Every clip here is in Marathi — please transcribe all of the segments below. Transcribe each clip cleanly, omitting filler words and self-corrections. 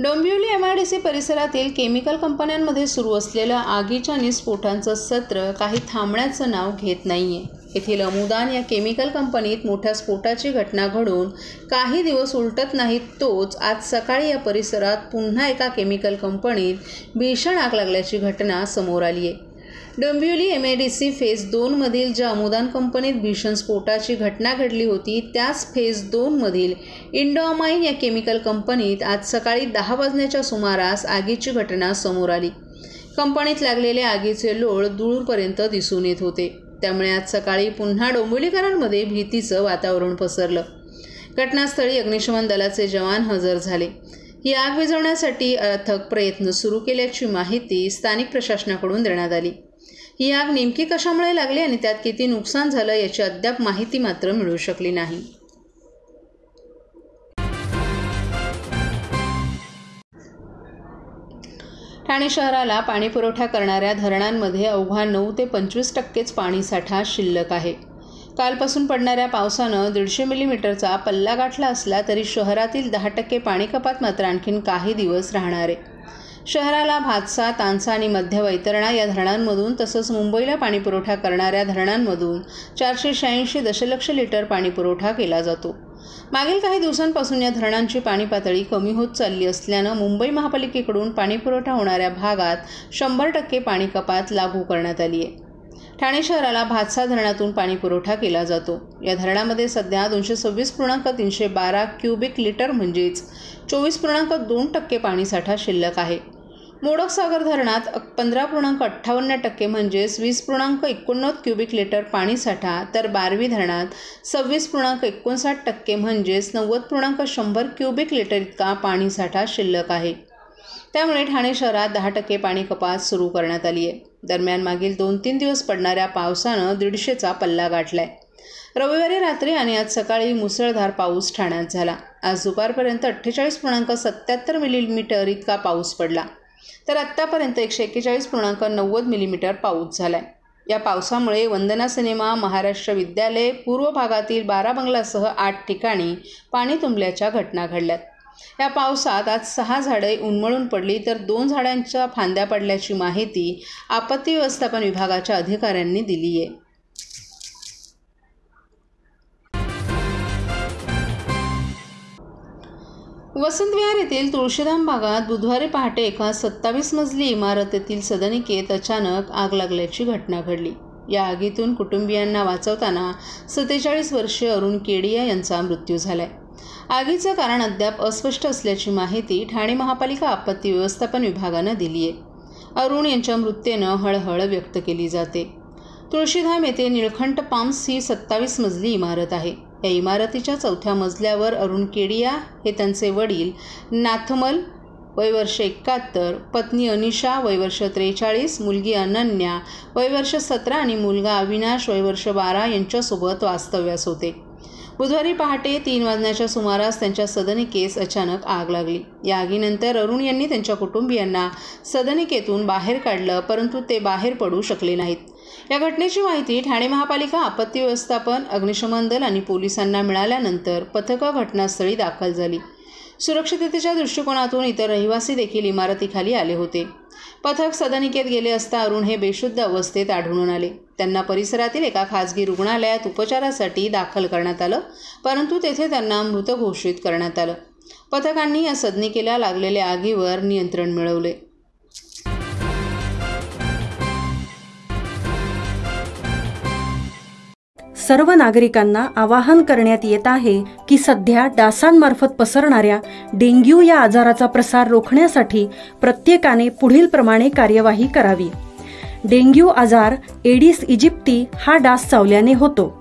डोंबिवली MIDC परिसरातील केमिकल कंपन्यांमध्ये सुरू असलेल्या आगीच्या आणि स्फोटांचं सत्र काही थांबण्याचं नाव घेत नाहीये। येथील अमुदान या केमिकल कंपनीत मोठ्या स्फोटाची घटना घडून काही दिवस उलटत नाहीत तोच आज सकाळी या परिसरात पुन्हा एका केमिकल कंपनीत भीषण आग लागल्याची घटना समोर आली आहे। डोंबिवली MIDC फेज 2 मधील ज्या अमुदान कंपनीत भीषण स्फोटाची घटना घडली होती त्याच फेज 2 मधील इंडोअमाइन या केमिकल कंपनीत आज सकाळी 10 वाजण्याच्या सुमारास आगीची घटना समोर आली। कंपनीत लागलेले आगीचे लोळ दूरपर्यंत दिसून येत होते। त्यामुळे आज सकाळी पुन्हा डोंबिवलीकरांमध्ये भीतीचं वातावरण पसरलं। घटनास्थळी अग्निशमन दलाचे जवान हजर झाले। ही आग विझवण्यासाठी अथक प्रयत्न सुरू केल्याची माहिती स्थानिक प्रशासनाकडून देण्यात आली। ही आग नेमकी कशामुळे लागली आणि त्यात किती नुकसान झालं याची अद्याप माहिती मात्र मिळू शकली नाही। ठाणे शहराला पाणी पुरवठा करणाऱ्या धरणांमध्ये अवघा 9 ते 25% पाणीसाठा शिल्लक आहे। कालपासून पडणाऱ्या पावसानं 150 मिलीमीटरचा पल्ला गाठला असला तरी शहरातील 10% पाणी कपात मात्र आणखीन काही दिवस राहणार आहे। शहराला भातसा, तानसा आणि मध्य वैतरणा या धरणांमधून तसंच मुंबईला पाणी पुरवठा करणाऱ्या धरणांमधून 486 दशलक्ष लिटर पाणी पुरवठा केला जातो। मागील काही दिवसांपासून या धरणांची पाणी पातळी कमी होत चालली असल्यानं मुंबई महापालिकेकडून पाणी पुरवठा होणाऱ्या भागात 100% पाणी कपात लागू करण्यात आली आहे। ठाणे शहराला भातसा धरणातून पाणी पुरवठा केला जातो। या धरणामध्ये सध्या 226.312 क्युबिक लिटर म्हणजेच 24.2% पाणीसाठा शिल्लक आहे। मोडकसागर धरणात 15.58% म्हणजेच 20.89 क्युबिक लिटर पाणीसाठा तर बारवी धरणात 26.59% म्हणजेच 90.100 क्युबिक लिटर इतका पाणीसाठा शिल्लक आहे। त्यामुळे ठाणे शहरात 10% पाणी कपात सुरू करण्यात आली आहे। दरम्यान मागील 2-3 दिवस पडणाऱ्या पावसानं 150चा पल्ला गाठलाय। रविवारी रात्री आणि आज सकाळी मुसळधार पाऊस ठाण्यात झाला। आज दुपारपर्यंत 48.77 मिलीमीटर इतका पाऊस पडला तर आत्तापर्यंत 141.90 मिलीमीटर पाऊस झालाय। या पावसामुळे वंदना सिनेमा, महाराष्ट्र विद्यालय, पूर्व भागातील 12 बंगलासह 8 ठिकाणी पाणी तुंबल्याच्या घटना घडल्यात। या पावसात आज 6 झाडे उन्मळून पडली तर 2 झाडांच्या फांद्या पडल्याची माहिती आपत्ती व्यवस्थापन विभागाच्या अधिकाऱ्यांनी दिली आहे। वसंत विहार येथील तुळशीधाम भागात बुधवारी पहाटे एका 27 मजली इमारतीतील सदनिकेत अचानक आग लागल्याची घटना घडली। या आगीतून कुटुंबियांना वाचवताना 47 वर्षीय अरुण केडिया यांचा मृत्यू झालाय। आगीचं कारण अद्याप अस्पष्ट असल्याची माहिती ठाणे महापालिका आपत्ती व्यवस्थापन विभागानं दिली आहे। अरुण यांच्या मृत्यूनं हळहळ व्यक्त केली जाते। तुळशीधाम येथे निळकंठ पाम्स ही 27 मजली इमारत आहे। या इमारतीच्या 4थ्या मजल्यावर अरुण केडिया हे त्यांचे वडील नाथमल वय वर्ष 71, पत्नी अनिशा वय वर्ष 43, मुलगी अनन्या वय वर्ष 17 आणि मुलगा अविनाश वय वर्ष 12 यांच्यासोबत वास्तव्यास होते। बुधवारी पहाटे 3 वाजण्याच्या सुमारास त्यांच्या सदनिकेस अचानक आग लागली। या आगीनंतर अरुण यांनी त्यांच्या कुटुंबियांना सदनिकेतून बाहेर काढलं परंतु ते बाहेर पडू शकले नाहीत। या घटनेची माहिती ठाणे महापालिका आपत्ती व्यवस्थापन, अग्निशमन दल आणि पोलिसांना मिळाल्यानंतर पथकं घटनास्थळी दाखल झाली। सुरक्षिततेच्या दृष्टिकोनातून इतर रहिवासी देखील इमारतीखाली आले होते। पथक सदनिकेत गेले असता अरुण हे बेशुद्ध अवस्थेत आढळून आले। त्यांना परिसरातील एका खासगी रुग्णालयात उपचारासाठी दाखल करण्यात आलं परंतु तेथे त्यांना मृत घोषित करण्यात आलं। पथकांनी या सदनिकेला लागलेल्या आगीवर नियंत्रण मिळवले। सर्व नागरिकांना आवाहन करण्यात येत आहे की सध्या डासांमार्फत पसरणाऱ्या डेंग्यू या आजाराचा प्रसार रोखण्यासाठी प्रत्येकाने पुढीलप्रमाणे कार्यवाही करावी। डेंग्यू आजार एडिस इजिप्टी हा डास चावल्याने होतो।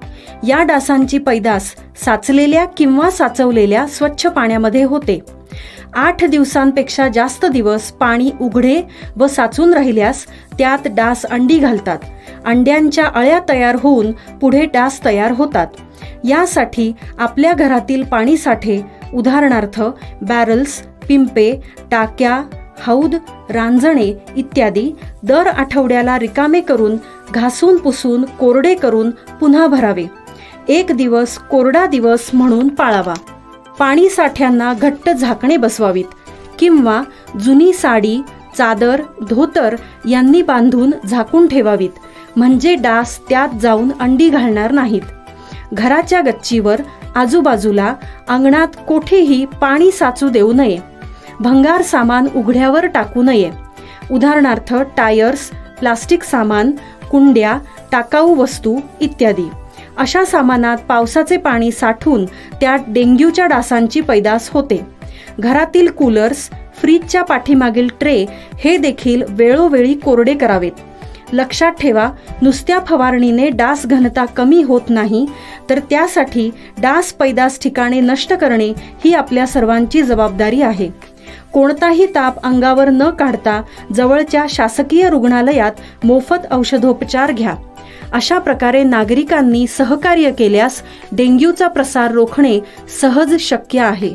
या डासांची पैदास साचलेल्या किंवा साचवलेल्या स्वच्छ पाण्यामध्ये होते। 8 दिवसांपेक्षा जास्त दिवस पाणी उघडे व साचून राहिल्यास त्यात डास अंडी घालतात। अंड्यांच्या अळ्या तयार होऊन पुढे डास तयार होतात। यासाठी आपल्या घरातील पाणी साठे उदाहरणार्थ बॅरल्स, पिंपे, टाक्या, हौद, रांजणे इत्यादी दर आठवड्याला रिकामे करून घासून पुसून कोरडे करून पुन्हा भरावे। 1 दिवस कोरडा दिवस म्हणून पाळावा। पाणी साठ्यांना घट्ट झाकणे बसवावीत। किंवा जुनी साडी, चादर, धोतर यांनी बांधून झाकून ठेवावीत, म्हणजे डास त्यात जाऊन अंडी घालणार नाहीत. घराच्या गच्चीवर, आजूबाजूला, अंगणात कोठेही पाणी साचू देऊ नये. भंगार सामान उघड्यावर टाकू नये. उदाहरणार्थ टायर्स, प्लास्टिक सामान, कुंड्या, टाकाऊ वस्तू इत्यादी. अशा सामानात पावसाचे पाणी साठून त्यात डेंग्यूच्या डासांची पैदास होते. घरातील कूलर्स, फ्रीजच्या पाठीमागील ट्रे हे देखील वेळोवेळी कोरडे करावेत. लक्षात ठेवा, नुसत्या फवारणीने डास घनता कमी होत नाही, तर त्यासाठी डास पैदास ठिकाणे नष्ट करणे ही आपल्या सर्वांची जबाबदारी आहे. कोणताही ताप अंगावर न काढता जवळच्या शासकीय रुग्णालयात मोफत औषधोपचार घ्या. अशा प्रकारे नागरिकांनी सहकार्य केल्यास डेंग्यूचा प्रसार रोखणे सहज शक्य आहे.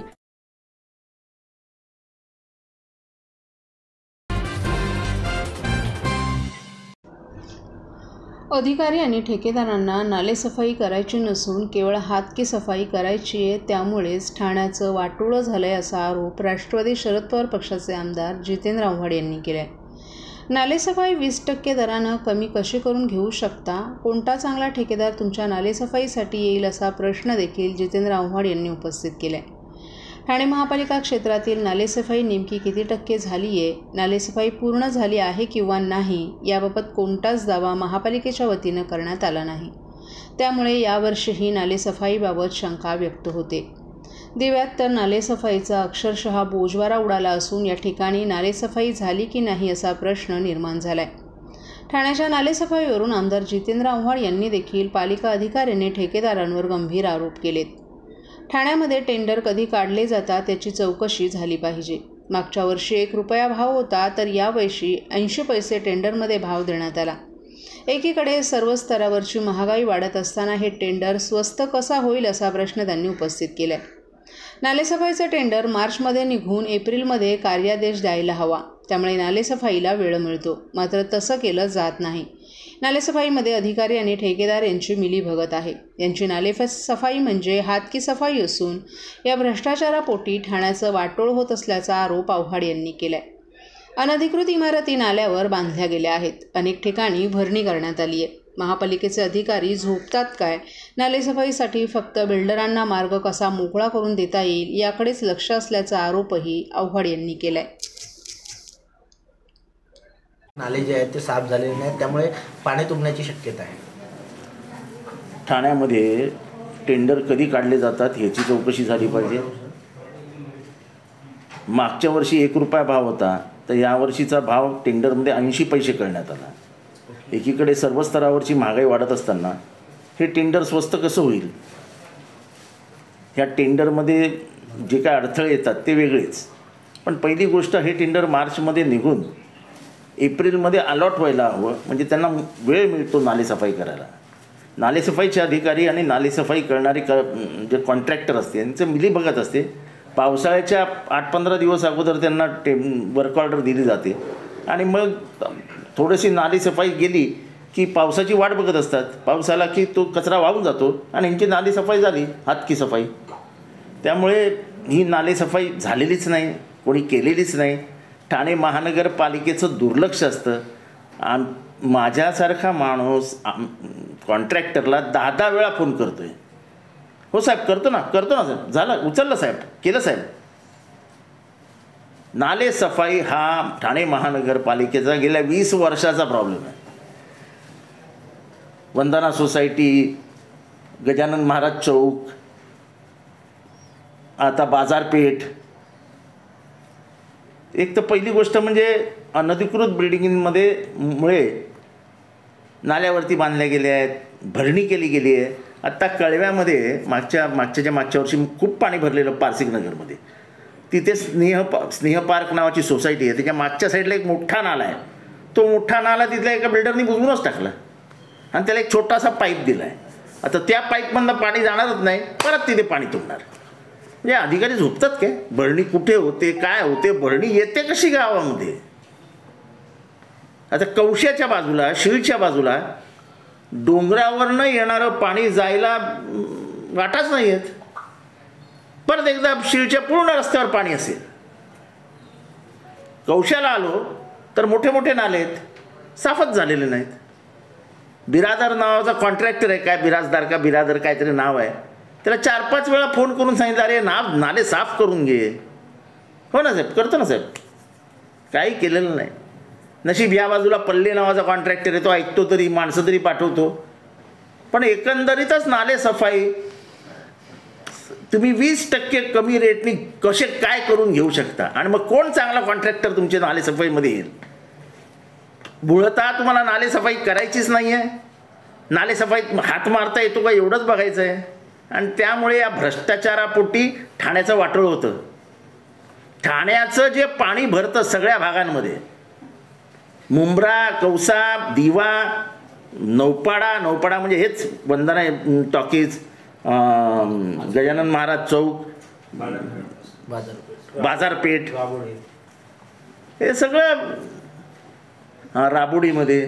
अधिकारी आणि ठेकेदारांना नालेसफाई करायची नसून केवळ हातकी सफाई करायची आहे, त्यामुळेच ठाण्याचं वाटोळं झालंय असा आरोप राष्ट्रवादी शरद पवार पक्षाचे आमदार जितेंद्र आव्हाड यांनी केलाय. नालेसफाई 20% दरानं कमी कशी करून घेऊ शकता? कोणता चांगला ठेकेदार तुमच्या नालेसफाईसाठी येईल असा प्रश्न देखील जितेंद्र आव्हाड यांनी उपस्थित केलाय. ठाणे महापालिका क्षेत्रातील नालेसफाई नेमकी किती टक्के झाली आहे, नालेसफाई पूर्ण झाली आहे किंवा नाही याबाबत कोणताच दावा महापालिकेच्या वतीनं करण्यात आला नाही. त्यामुळे यावर्षीही नालेसफाईबाबत शंका व्यक्त होते. दिव्यात तर नालेसफाईचा अक्षरशः बोजवारा उडाला असून या ठिकाणी नालेसफाई झाली की नाही असा प्रश्न निर्माण झालाय. ठाण्याच्या नालेसफाईवरून आमदार जितेंद्र आव्हाड यांनी देखील पालिका अधिकाऱ्यांनी ठेकेदारांवर गंभीर आरोप केलेत. ठाण्यामध्ये टेंडर कधी काढले जातात याची चौकशी झाली पाहिजे. मागच्या वर्षी 1 रुपया भाव होता, तर यावर्षी 80 पैसे टेंडरमध्ये भाव देण्यात आला. एकीकडे सर्व स्तरावरची महागाई वाढत असताना हे टेंडर स्वस्त कसा होईल असा प्रश्न त्यांनी उपस्थित केलाय. नालेसफाईचं टेंडर मार्चमध्ये निघून एप्रिलमध्ये कार्यादेश द्यायला हवा, त्यामुळे नालेसफाईला वेळ मिळतो. मात्र तसं केलं जात नाही. नालेसफाईमध्ये अधिकारी आणि ठेकेदार यांची मिलीभगत आहे. यांची नालेसफाई म्हणजे हातकी सफाई असून या भ्रष्टाचारापोटी ठाण्याचं वाटोळ होत असल्याचा आरोप आव्हाड यांनी केलाय. अनधिकृत इमारती नाल्यावर बांधल्या गेल्या आहेत. अनेक ठिकाणी भरणी करण्यात आली आहे. महापालिकेचे अधिकारी झोपतात काय? नालेसफाईसाठी फक्त बिल्डरांना मार्ग कसा मोकळा करून देता येईल याकडेच लक्ष असल्याचा आरोपही आव्हाड यांनी केलाय. नाले जे आहेत ते साफ झालेले नाहीत, त्यामुळे पाणी तुंबण्याची शक्यता आहे. ठाण्यामध्ये टेंडर कधी काढले जातात याची चौकशी झाली पाहिजे. मागच्या वर्षी 1 रुपया भाव होता, तर यावर्षीचा भाव टेंडरमध्ये 80 पैसे करण्यात आला. एकीकडे सर्व स्तरावरची महागाई वाढत असताना हे टेंडर स्वस्त कसं होईल? ह्या टेंडरमध्ये जे काय अडथळे येतात ते वेगळेच. पण पहिली गोष्ट, हे टेंडर मार्चमध्ये निघून एप्रिलमध्ये अलॉट व्हायला हवं, म्हणजे त्यांना वेळ मिळतो नालेसफाई करायला. नालेसफाईचे अधिकारी आणि नालेसफाई करणारे जे कॉन्ट्रॅक्टर असते यांचं मिलीभगत असते. पावसाळ्याच्या 8-15 दिवस अगोदर त्यांना वर्क ऑर्डर दिली जाते आणि मग थोडीशी नालेसफाई गेली की पावसाची वाट बघत असतात. पाऊस आला की तो कचरा वाहून जातो आणि यांची नालेसफाई झाली, हातकी सफाई. त्यामुळे ही नालेसफाई झालेलीच नाही, कोणी केलेलीच नाही. ठाणे महानगरपालिकेचं दुर्लक्ष असतं. माझ्यासारखा माणूस कॉन्ट्रॅक्टरला 10 वेळा फोन करतो आहे. हो साहेब, करतो ना साहेब, झालं, उचललं साहेब, केलं साहेब. नालेसफाई हा ठाणे महानगरपालिकेचा गेल्या 20 वर्षाचा प्रॉब्लेम आहे. वंदना सोसायटी, गजानन महाराज चौक, आता बाजारपेठ. एक तर पहिली गोष्ट म्हणजे अनधिकृत बिल्डिंगमध्ये मुळे नाल्यावरती बांधल्या गेल्या आहेत, भरणी केली गेली आहे. आत्ता कळव्यामध्ये मागच्या वर्षी खूप पाणी भरलेलं पारसिकनगरमध्ये. तिथे स्नेह पार्क नावाची सोसायटी आहे, त्याच्या मागच्या साईडला एक मोठा नाला आहे. तो मोठा नाला तिथल्या एका बिल्डरनी बुजवूनच टाकला आणि त्याला एक छोटासा पाईप दिला आहे. आता त्या पाईपमधनं पाणी जाणारच नाही, परत तिथे पाणी तुंबणार. म्हणजे अधिकारी झोपतात काय? भरणी कुठे होते, काय होते, भरणी येते कशी गावामध्ये? आता कवश्याच्या बाजूला, शिळच्या बाजूला डोंगरावरनं येणारं पाणी जायला वाटाच नाही आहेत. परत एकदा शिळच्या पूर्ण रस्त्यावर पाणी असेल. कौशाला आलो तर मोठे मोठे नाले आहेत, साफच झालेले नाहीत. बिरादर नावाचा कॉन्ट्रॅक्टर आहे, काय बिराजदार का बिरादर काहीतरी नाव आहे, त्याला 4-5 वेळा फोन करून सांगितलं अरे नाले साफ करून घे. हो ना साहेब, करतो ना साहेब, काही केलेलं नाही. नशीब या बाजूला पल्ले नावाचा कॉन्ट्रॅक्टर आहे, तो ऐकतो तरी, माणसं तरी पाठवतो. पण एकंदरीतच नाले सफाई तुम्ही 20% कमी रेटनी कसे काय करून घेऊ शकता. आणि मग कोण चांगला कॉन्ट्रॅक्टर तुमच्या नालेसफाईमध्ये येईल. मुळतः तुम्हाला नालेसफाई करायचीच नाही आहे, नालेसफाईत हात मारता येतो का एवढंच बघायचं आहे. आणि त्यामुळे या भ्रष्टाचारापोटी ठाण्याचं वाटोळं होतं. ठाण्याचं जे पाणी भरतं सगळ्या भागांमध्ये, मुंब्रा, कौसा, दिवा, नौपाडा म्हणजे हेच वंदना टॉकीज, गजानन महाराज चौक, बाजारपेठ, हे सगळं राबोडीमध्ये